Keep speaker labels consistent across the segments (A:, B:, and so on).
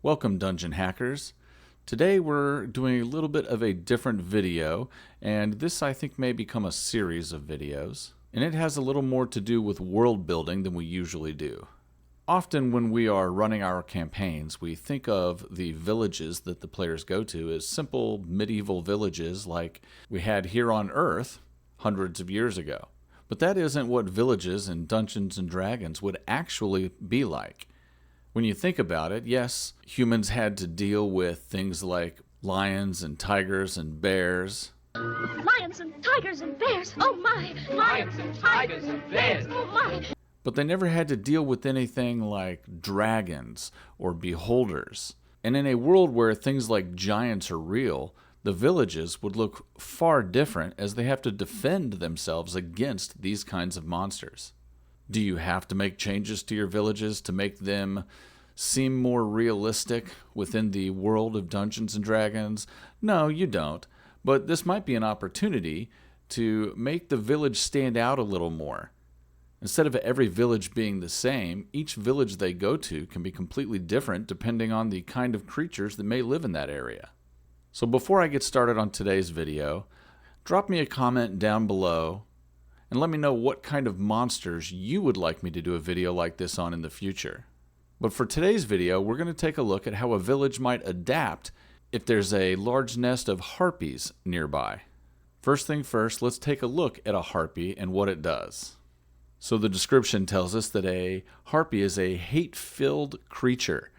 A: Welcome, Dungeon Hackers. Today we're doing a little bit of a different video, and this I think may become a series of videos. And it has a little more to do with world building than we usually do. Often when we are running our campaigns, we think of the villages that the players go to as simple medieval villages like we had here on Earth hundreds of years ago. But that isn't what villages in Dungeons and Dragons would actually be like. When you think about it, yes, humans had to deal with things like lions and tigers and bears.
B: Lions and tigers and bears, oh my!
C: Lions and tigers and bears,
B: oh my!
A: But they never had to deal with anything like dragons or beholders. And in a world where things like giants are real, the villages would look far different as they have to defend themselves against these kinds of monsters. Do you have to make changes to your villages to make them seem more realistic within the world of Dungeons and Dragons? No, you don't. But this might be an opportunity to make the village stand out a little more. Instead of every village being the same, each village they go to can be completely different depending on the kind of creatures that may live in that area. So before I get started on today's video, drop me a comment down below and let me know what kind of monsters you would like me to do a video like this on in the future. But for today's video, we're going to take a look at how a village might adapt if there's a large nest of harpies nearby. First thing first, let's take a look at a harpy and what it does. So the description tells us that a harpy is a hate-filled creature.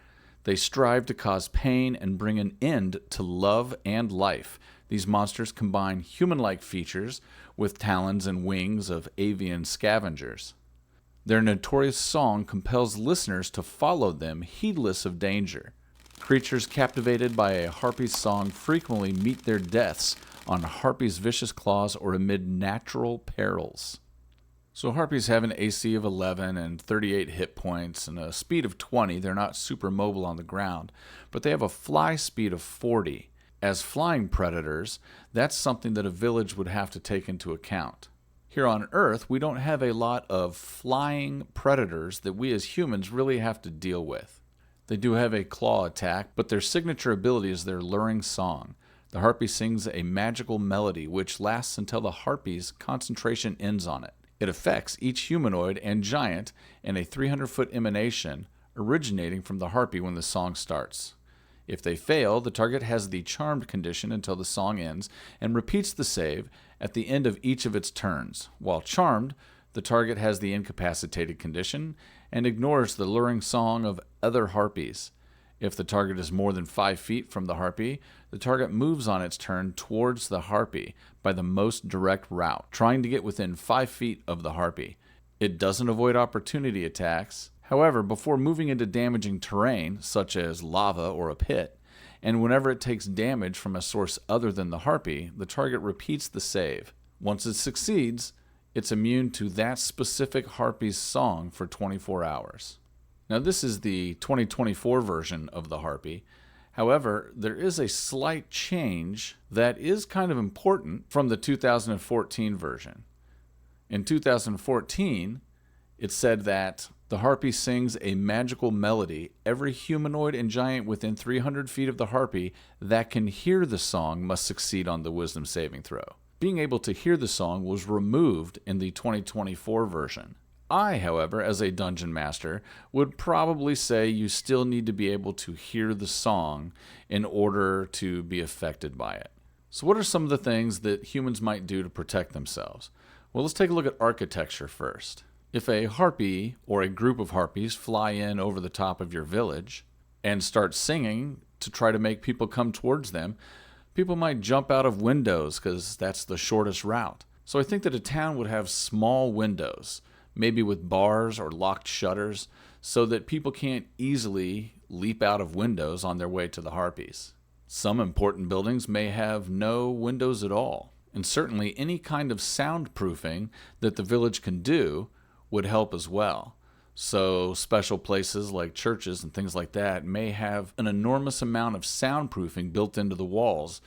A: They strive to cause pain and bring an end to love and life. These monsters combine human-like features with talons and wings of avian scavengers. Their notorious song compels listeners to follow them, heedless of danger. Creatures captivated by a harpy's song frequently meet their deaths on harpy's vicious claws or amid natural perils. So harpies have an AC of 11 and 38 hit points and a speed of 20. They're not super mobile on the ground, but they have a fly speed of 40. As flying predators, that's something that a village would have to take into account. Here on Earth, we don't have a lot of flying predators that we as humans really have to deal with. They do have a claw attack, but their signature ability is their luring song. The harpy sings a magical melody which lasts until the harpy's concentration ends on it. It affects each humanoid and giant in a 300-foot emanation originating from the harpy when the song starts. If they fail, the target has the charmed condition until the song ends and repeats the save at the end of each of its turns. While charmed, the target has the incapacitated condition and ignores the luring song of other harpies. If the target is more than 5 feet from the harpy, the target moves on its turn towards the harpy by the most direct route, trying to get within 5 feet of the harpy. It doesn't avoid opportunity attacks. However, before moving into damaging terrain, such as lava or a pit, and whenever it takes damage from a source other than the harpy, the target repeats the save. Once it succeeds, it's immune to that specific harpy's song for 24 hours. Now this is the 2024 version of the harpy. However, there is a slight change that is kind of important from the 2014 version. In 2014, it said that the harpy sings a magical melody. Every humanoid and giant within 300 feet of the harpy that can hear the song must succeed on the wisdom saving throw. Being able to hear the song was removed in the 2024 version. I, however, as a dungeon master, would probably say you still need to be able to hear the song in order to be affected by it. So what are some of the things that humans might do to protect themselves? Well, let's take a look at architecture first. If a harpy or a group of harpies fly in over the top of your village and start singing to try to make people come towards them, people might jump out of windows because that's the shortest route. So I think that a town would have small windows, maybe with bars or locked shutters, so that people can't easily leap out of windows on their way to the harpies. Some important buildings may have no windows at all, and certainly any kind of soundproofing that the village can do would help as well. So special places like churches and things like that may have an enormous amount of soundproofing built into the walls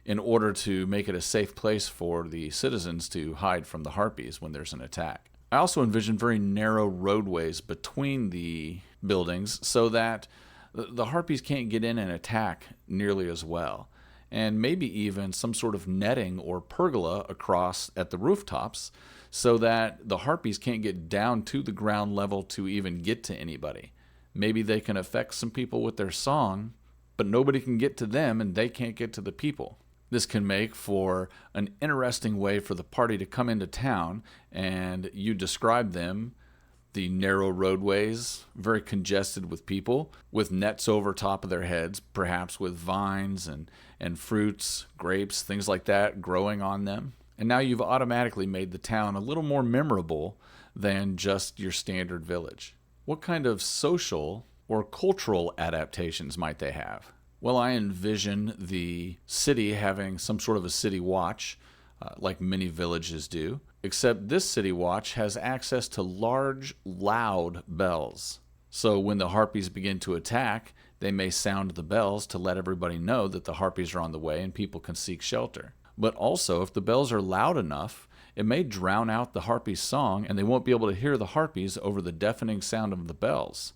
A: in order to make it a safe place for the citizens to hide from the harpies when there's an attack. I also envision very narrow roadways between the buildings so that the Harpies can't get in and attack nearly as well. And maybe even some sort of netting or pergola across at the rooftops so that the Harpies can't get down to the ground level to even get to anybody. Maybe they can affect some people with their song, but nobody can get to them and they can't get to the people. This can make for an interesting way for the party to come into town, and you describe them, the narrow roadways, very congested with people, with nets over top of their heads, perhaps with vines and fruits, grapes, things like that growing on them. And now you've automatically made the town a little more memorable than just your standard village. What kind of social or cultural adaptations might they have? Well, I envision the city having some sort of a city watch, like many villages do, except this city watch has access to large, loud bells. So when the Harpies begin to attack, they may sound the bells to let everybody know that the Harpies are on the way and people can seek shelter. But also, if the bells are loud enough, it may drown out the Harpies' song and they won't be able to hear the Harpies over the deafening sound of the bells.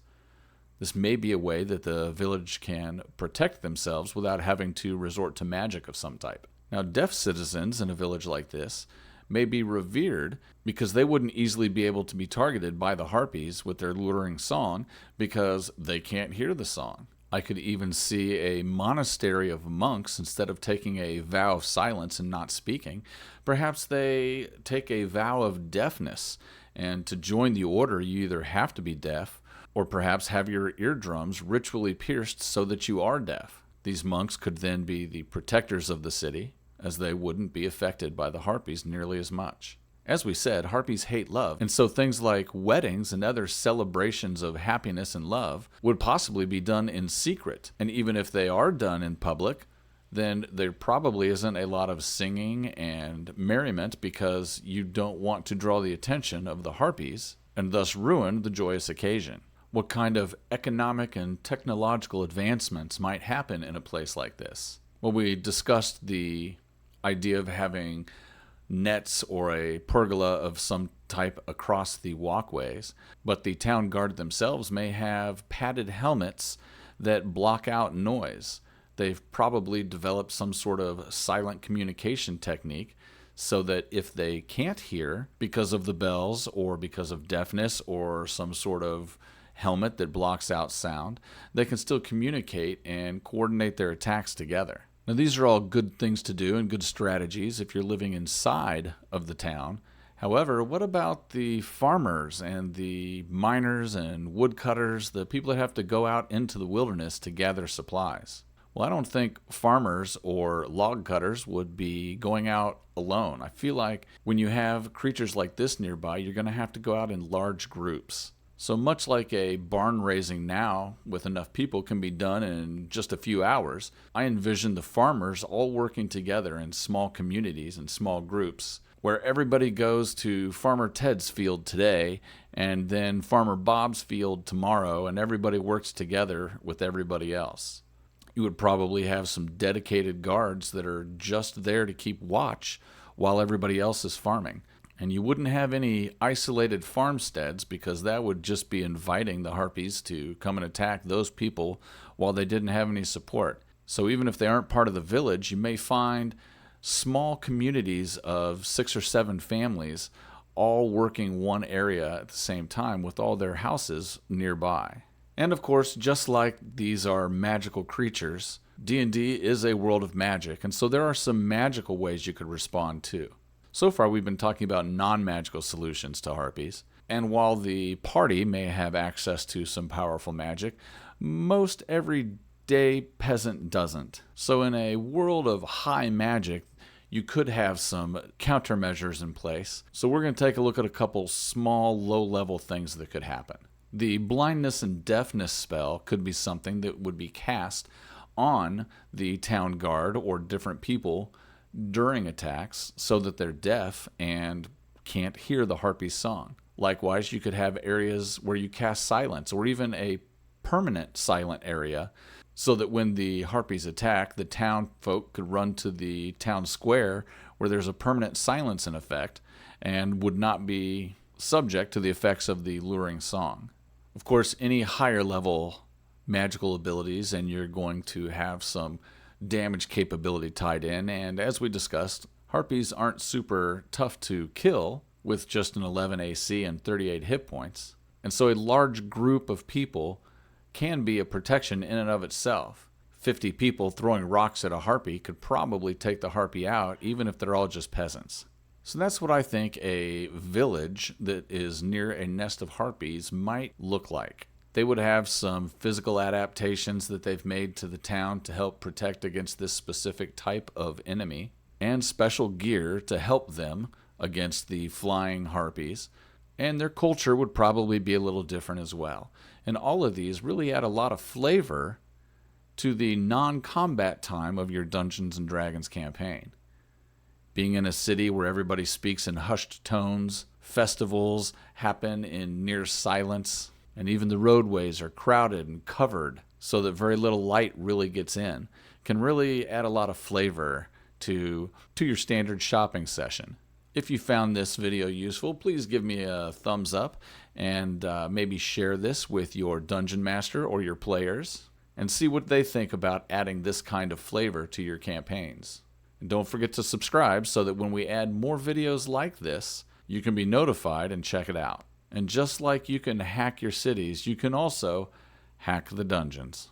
A: This may be a way that the village can protect themselves without having to resort to magic of some type. Now, deaf citizens in a village like this may be revered because they wouldn't easily be able to be targeted by the Harpies with their luring song because they can't hear the song. I could even see a monastery of monks, instead of taking a vow of silence and not speaking, perhaps they take a vow of deafness, and to join the order you either have to be deaf or perhaps have your eardrums ritually pierced so that you are deaf. These monks could then be the protectors of the city, as they wouldn't be affected by the Harpies nearly as much. As we said, Harpies hate love, and so things like weddings and other celebrations of happiness and love would possibly be done in secret. And even if they are done in public, then there probably isn't a lot of singing and merriment because you don't want to draw the attention of the Harpies and thus ruin the joyous occasion. What kind of economic and technological advancements might happen in a place like this? Well, we discussed the idea of having nets or a pergola of some type across the walkways, but the town guard themselves may have padded helmets that block out noise. They've probably developed some sort of silent communication technique so that if they can't hear because of the bells or because of deafness or some sort of helmet that blocks out sound, they can still communicate and coordinate their attacks together. Now, these are all good things to do and good strategies if you're living inside of the town. However, what about the farmers and the miners and woodcutters, the people that have to go out into the wilderness to gather supplies? Well, I don't think farmers or log cutters would be going out alone. I feel like when you have creatures like this nearby, you're going to have to go out in large groups. So much like a barn raising now with enough people can be done in just a few hours, I envision the farmers all working together in small communities and small groups where everybody goes to Farmer Ted's field today and then Farmer Bob's field tomorrow, and everybody works together with everybody else. You would probably have some dedicated guards that are just there to keep watch while everybody else is farming. And you wouldn't have any isolated farmsteads because that would just be inviting the Harpies to come and attack those people while they didn't have any support. So even if they aren't part of the village, you may find small communities of 6 or 7 families all working one area at the same time with all their houses nearby. And of course, just like these are magical creatures, D&D is a world of magic, and so there are some magical ways you could respond to. So far, we've been talking about non-magical solutions to Harpies, and while the party may have access to some powerful magic, most everyday peasant doesn't. So in a world of high magic, you could have some countermeasures in place. So we're going to take a look at a couple small, low-level things that could happen. The blindness and deafness spell could be something that would be cast on the town guard or different people during attacks so that they're deaf and can't hear the Harpy's song. Likewise, you could have areas where you cast silence or even a permanent silent area so that when the Harpies attack, the town folk could run to the town square where there's a permanent silence in effect and would not be subject to the effects of the luring song. Of course, any higher level magical abilities, and you're going to have some damage capability tied in. And as we discussed, Harpies aren't super tough to kill with just an 11 AC and 38 hit points. And so a large group of people can be a protection in and of itself. 50 people throwing rocks at a Harpy could probably take the Harpy out, even if they're all just peasants. So that's what I think a village that is near a nest of Harpies might look like. They would have some physical adaptations that they've made to the town to help protect against this specific type of enemy, and special gear to help them against the flying Harpies. And their culture would probably be a little different as well. And all of these really add a lot of flavor to the non-combat time of your Dungeons & Dragons campaign. Being in a city where everybody speaks in hushed tones, festivals happen in near silence, and even the roadways are crowded and covered so that very little light really gets in, can really add a lot of flavor to your standard shopping session. If you found this video useful, please give me a thumbs up and maybe share this with your dungeon master or your players and see what they think about adding this kind of flavor to your campaigns. And don't forget to subscribe so that when we add more videos like this, you can be notified and check it out. And just like you can hack your cities, you can also hack the dungeons.